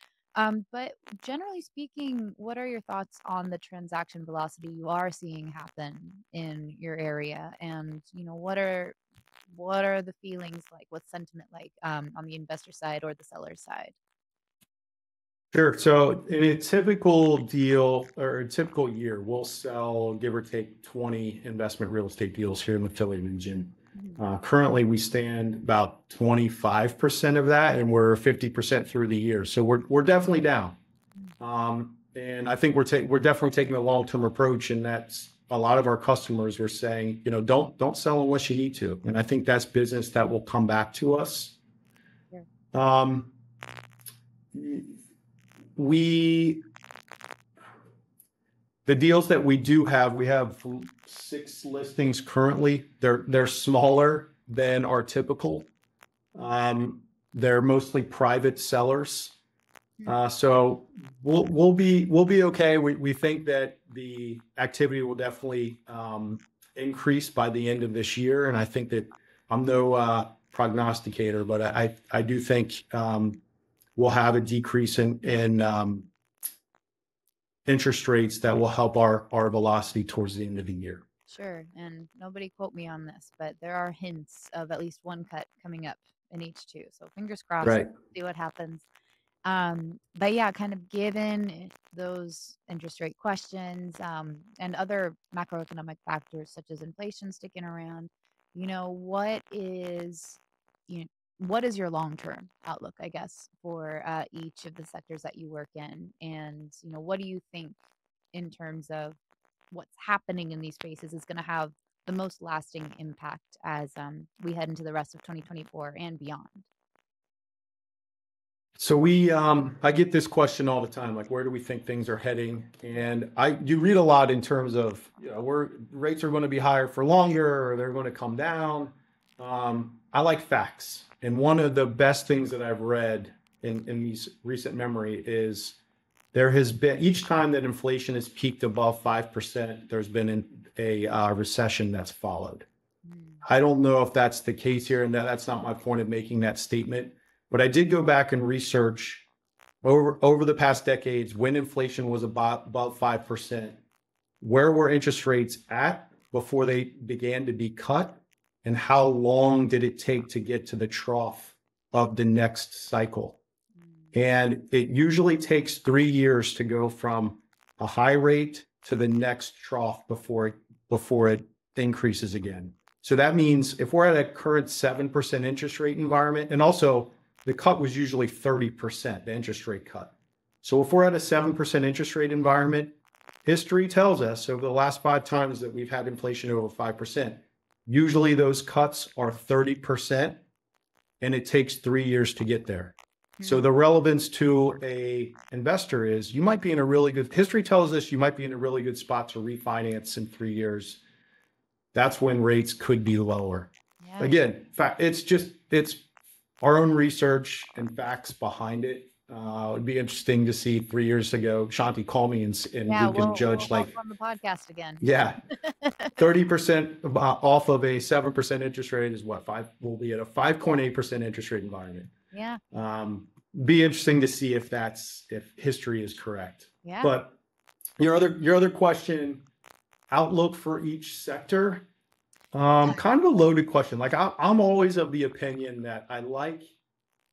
But generally speaking, what are your thoughts on the transaction velocity you are seeing happen in your area? And, what are the feelings like? What's sentiment like on the investor side or the seller side? Sure. So in a typical deal or a typical year, we'll sell, give or take, 20 investment real estate deals here in the Philly region. Currently, we stand about 25% of that, and we're 50% through the year. So we're definitely down. And I think we're definitely taking a long-term approach, and that's a lot of our customers are saying, don't sell unless you need to. And I think that's business that will come back to us. Yeah. The deals that we do have, we have 6 listings currently. They're smaller than our typical. They're mostly private sellers. So we'll be okay. We think that the activity will definitely increase by the end of this year. And I think that I'm no prognosticator, but I do think we'll have a decrease in interest rates that will help our velocity towards the end of the year. Sure. And nobody quote me on this, but there are hints of at least one cut coming up in H2. So fingers crossed, right. See what happens. But yeah, kind of given those interest rate questions and other macroeconomic factors such as inflation sticking around, what is your long-term outlook, I guess, for each of the sectors that you work in? And, what do you think in terms of what's happening in these spaces is going to have the most lasting impact as we head into the rest of 2024 and beyond? So I get this question all the time, like, where do we think things are heading? And you read a lot in terms of, rates are going to be higher for longer, or they're going to come down. I like facts. And one of the best things that I've read in these recent memory is there has been, each time that inflation has peaked above 5%, there's been a recession that's followed. I don't know if that's the case here, and that's not my point of making that statement. But I did go back and research over the past decades when inflation was above 5%, where were interest rates at before they began to be cut, and how long did it take to get to the trough of the next cycle? And it usually takes 3 years to go from a high rate to the next trough before it increases again. So that means if we're at a current 7% interest rate environment, and also the cut was usually 30%, the interest rate cut. So if we're at a 7% interest rate environment, history tells us over the last 5 times that we've had inflation over 5%, usually those cuts are 30%, and it takes 3 years to get there. So the relevance to a investor is history tells us you might be in a really good spot to refinance in 3 years. That's when rates could be lower. Yeah. Again, it's our own research and facts behind it. It'd be interesting to see 3 years ago, Shanti, call me and we can judge we'll on the podcast again. Yeah. 30% off of a 7% interest rate is what? We'll be at a 5.8% interest rate environment. Yeah. Be interesting to see if history is correct. Yeah. But your other question, outlook for each sector, kind of a loaded question. Like I'm always of the opinion that I like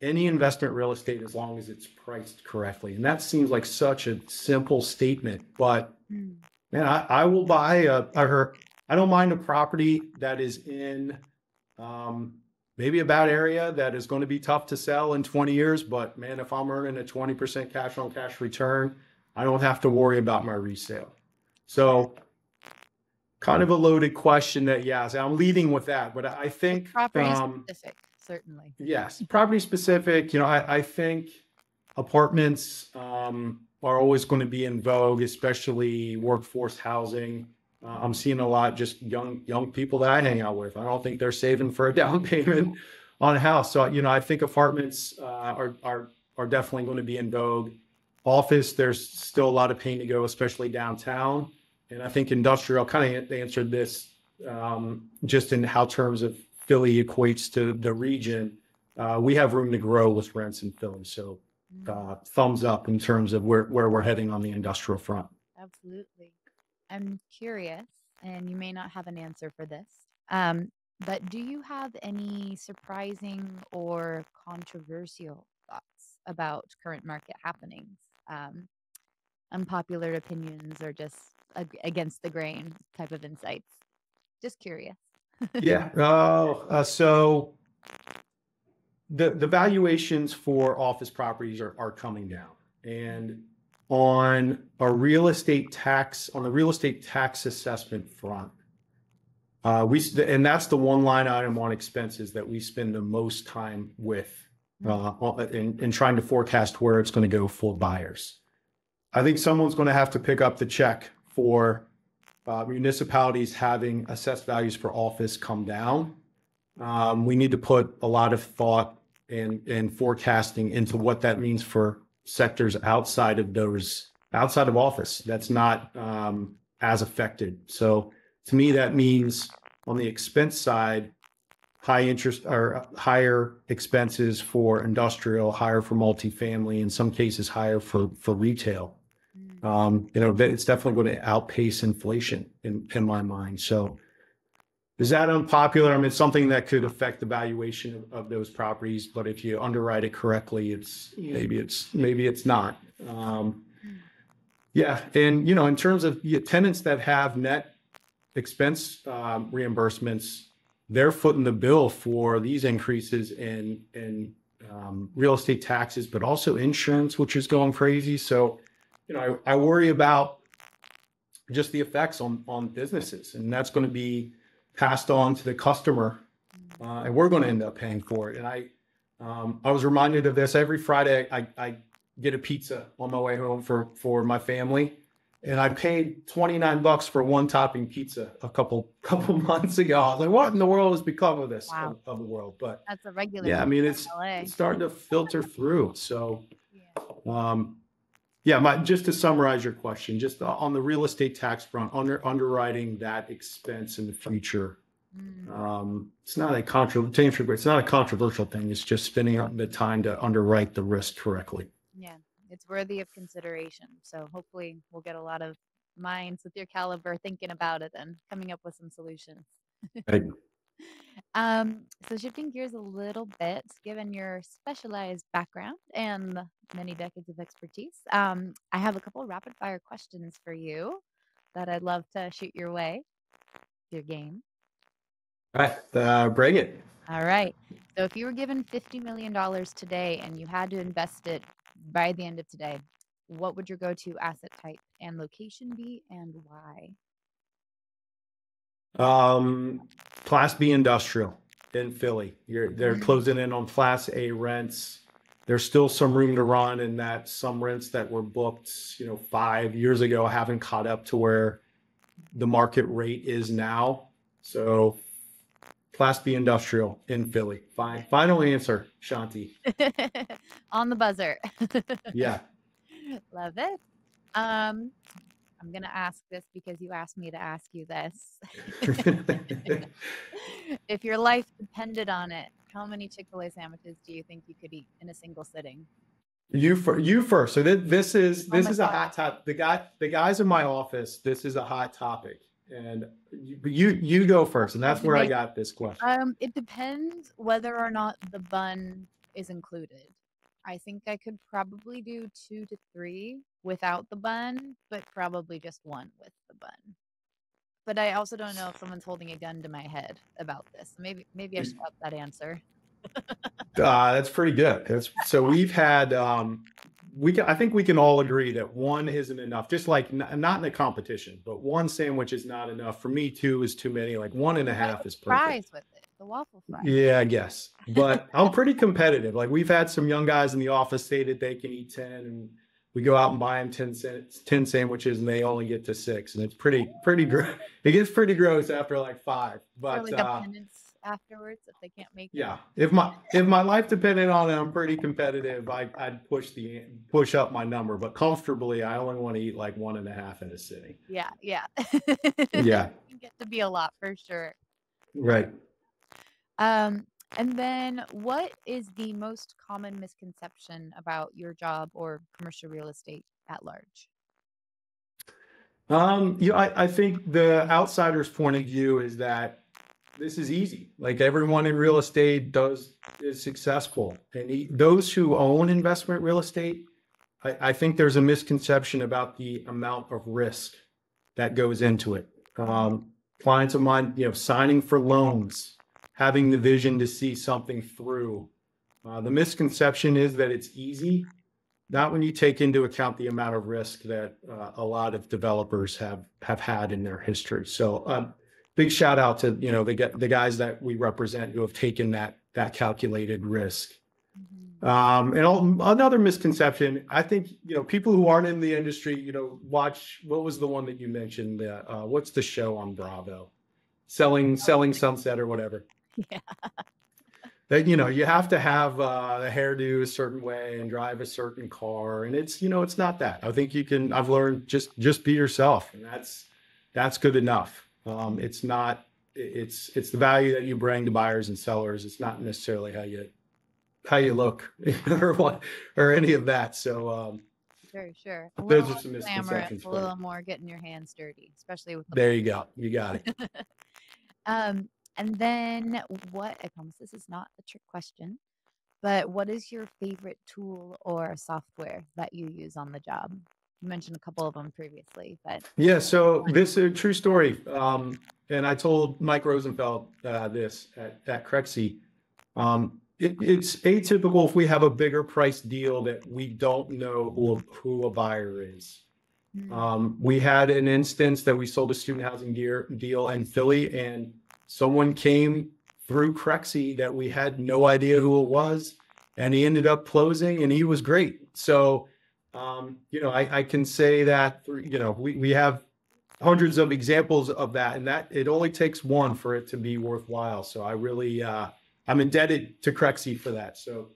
any investment real estate as long as it's priced correctly. And that seems like such a simple statement, but man, I will buy I don't mind a property that is in maybe a bad area that is going to be tough to sell in 20 years. But man, if I'm earning a 20% cash on cash return, I don't have to worry about my resale. So kind of a loaded question that, yes, I'm leading with that, but I think property specific, certainly. Yes, property specific. I think apartments are always going to be in vogue, especially workforce housing. I'm seeing a lot just young people that I hang out with. I don't think they're saving for a down payment on a house. So I think apartments are definitely going to be in vogue. Office, there's still a lot of pain to go, especially downtown. And I think industrial kind of answered this just in how terms of Philly equates to the region. We have room to grow with rents in Philly. So thumbs up in terms of where we're heading on the industrial front. Absolutely. I'm curious, and you may not have an answer for this, but do you have any surprising or controversial thoughts about current market happenings? Unpopular opinions or just against the grain type of insights? Just curious. Yeah. So the valuations for office properties are coming down, and on the real estate tax assessment front, and that's the one line item on expenses that we spend the most time with in trying to forecast where it's going to go for buyers. I think someone's going to have to pick up the check for municipalities having assessed values for office come down. We need to put a lot of thought and forecasting into what that means for sectors outside of office that's not as affected. So to me, that means on the expense side, high interest or higher expenses for industrial, higher for multifamily, in some cases higher for retail. It's definitely going to outpace inflation in my mind. So is that unpopular? I mean, it's something that could affect the valuation of those properties, but if you underwrite it correctly, maybe it's not. Yeah. And, in terms of tenants that have net expense reimbursements, they're footing the bill for these increases in real estate taxes, but also insurance, which is going crazy. So, I worry about just the effects on businesses, and that's going to be passed on to the customer, and we're going to end up paying for it. And I was reminded of this every Friday. I get a pizza on my way home for my family, and I paid $29 for one topping pizza a couple months ago. I was like, what in the world has become of this of the world? But that's a regular. Yeah, I mean, it's starting to filter through. So, just to summarize your question, just on the real estate tax front, underwriting that expense in the future, it's not a controversial thing. It's just spending the time to underwrite the risk correctly. Yeah, it's worthy of consideration. So hopefully we'll get a lot of minds with your caliber thinking about it and coming up with some solutions. Right. So shifting gears a little bit, given your specialized background and many decades of expertise, I have a couple rapid fire questions for you that I'd love to shoot your way. Your game. All right, bring it. All right. So if you were given $50 million today and you had to invest it by the end of today, what would your go-to asset type and location be, and why? Class B industrial in Philly. They're closing in on Class A rents. There's still some room to run in that some rents that were booked, 5 years ago haven't caught up to where the market rate is now. So Class B industrial in Philly. Fine. Final answer, Shanti. On the buzzer. Yeah. Love it. I'm going to ask this because you asked me to ask you this. If your life depended on it, how many Chick-fil-A sandwiches do you think you could eat in a single sitting? You first. So this is a hot topic. The guys in my office, this is a hot topic. And you go first, and that's where I got this question. It depends whether or not the bun is included. I think I could probably do 2 to 3 without the bun, but probably just 1 with the bun. But I also don't know if someone's holding a gun to my head about this. Maybe I should up that answer. That's pretty good. So we've had, I think we can all agree that 1 isn't enough, just like not in a competition, but 1 sandwich is not enough. For me, 2 is too many, like 1.5 is perfect. Fries with it, the waffle fries. Yeah, I guess. But I'm pretty competitive. Like we've had some young guys in the office say that they can eat 10, and we go out and buy them 10 sandwiches and they only get to 6. And it's pretty gross. It gets pretty gross after like 5. But or like a penance afterwards if they can't make it. If my life depended on it, I'm pretty competitive. I'd push up my number, but comfortably I only want to eat like 1.5 in a sitting. Yeah. Yeah. It can get to be a lot for sure. Right. And then what is the most common misconception about your job or commercial real estate at large? I think the outsider's point of view is that this is easy. Like everyone in real estate is successful. And those who own investment real estate, I think there's a misconception about the amount of risk that goes into it. Clients of mine, signing for loans, having the vision to see something through. The misconception is that it's easy, not when you take into account the amount of risk that a lot of developers have had in their history. So big shout out to the guys that we represent who have taken that calculated risk. Another misconception, I think, people who aren't in the industry, watch, what was the one that you mentioned? What's the show on Bravo? Selling Sunset or whatever. Yeah. That, you have to have the hairdo a certain way and drive a certain car. And it's not that. I think I've learned just be yourself. And that's good enough. It's the value that you bring to buyers and sellers. It's not necessarily how you look or any of that. So, Sure. Those are some misconceptions. A little more getting your hands dirty, especially with there you go. You got it. And then I promise this is not a trick question, but what is your favorite tool or software that you use on the job? You mentioned a couple of them previously, but. Yeah, so this is a true story. And I told Mike Rosenfeld this at Crexi. It's atypical if we have a bigger price deal that we don't know who a buyer is. We had an instance that we sold a student housing deal in Philly, and someone came through Crexi that we had no idea who it was, and he ended up closing, and he was great. So, I can say that, we have hundreds of examples of that, and that it only takes one for it to be worthwhile. So I really, I'm indebted to Crexi for that. So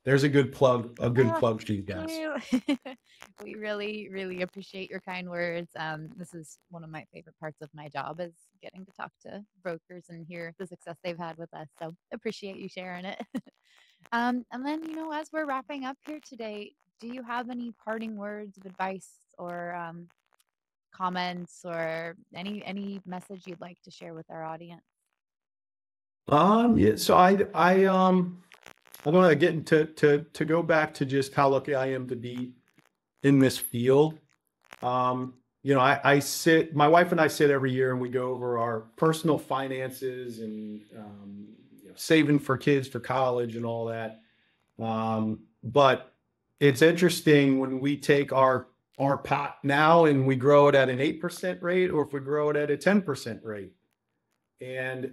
there's a good plug to you guys. We really, really appreciate your kind words. This is one of my favorite parts of my job, is getting to talk to brokers and hear the success they've had with us. So appreciate you sharing it. And then, as we're wrapping up here today, do you have any parting words of advice or comments or any message you'd like to share with our audience? Yeah. So I want to get into to go back to just how lucky I am to be in this field. My wife and I sit every year and we go over our personal finances and saving for kids for college and all that. But it's interesting when we take our pot now and we grow it at an 8% rate, or if we grow it at a 10% rate. And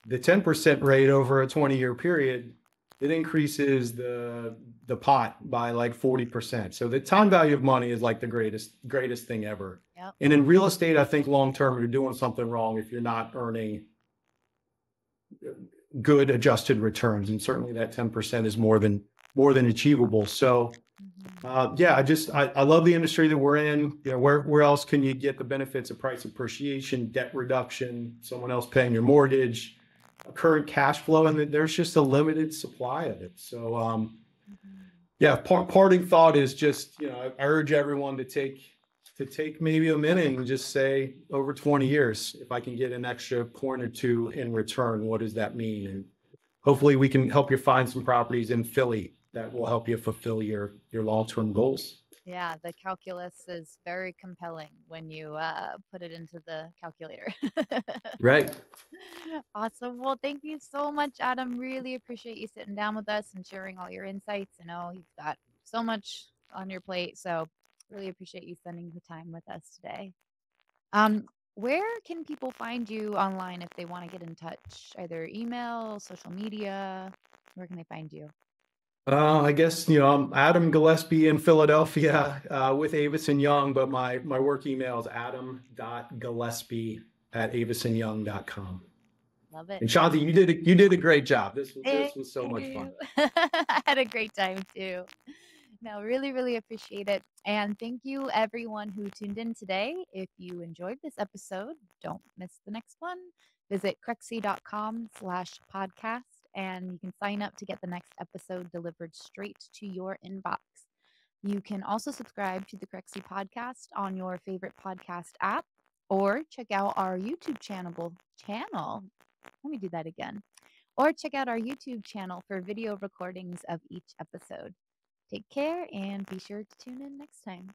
the 10% rate over a 20-year period, it increases the pot by like 40%. So the time value of money is like the greatest thing ever. Yep. And in real estate, I think long-term, you're doing something wrong if you're not earning good adjusted returns. And certainly that 10% is more than achievable. So I love the industry that we're in. Where else can you get the benefits of price appreciation, debt reduction, someone else paying your mortgage, current cash flow, and there's just a limited supply of it. So, parting thought is just, I urge everyone to take maybe a minute and just say, over 20 years, if I can get an extra point or two in return, what does that mean? And hopefully we can help you find some properties in Philly that will help you fulfill your long-term goals. Yeah, the calculus is very compelling when you put it into the calculator. Right. Awesome. Well, thank you so much, Adam. Really appreciate you sitting down with us and sharing all your insights. I know you've got so much on your plate, so really appreciate you spending the time with us today. Where can people find you online if they want to get in touch? Either email, social media, where can they find you? I guess, I'm Adam Gillespie in Philadelphia with Avison Young, but my work email is adam.gillespie@avisonyoung.com. Love it. And Shanti, you did a great job. This was so much fun. I had a great time too. No, really, really appreciate it. And thank you everyone who tuned in today. If you enjoyed this episode, don't miss the next one. Visit crexi.com/podcast and you can sign up to get the next episode delivered straight to your inbox. You can also subscribe to the Crexi Podcast on your favorite podcast app or check out our YouTube channel. Let me do that again. Or check out our YouTube channel for video recordings of each episode. Take care and be sure to tune in next time.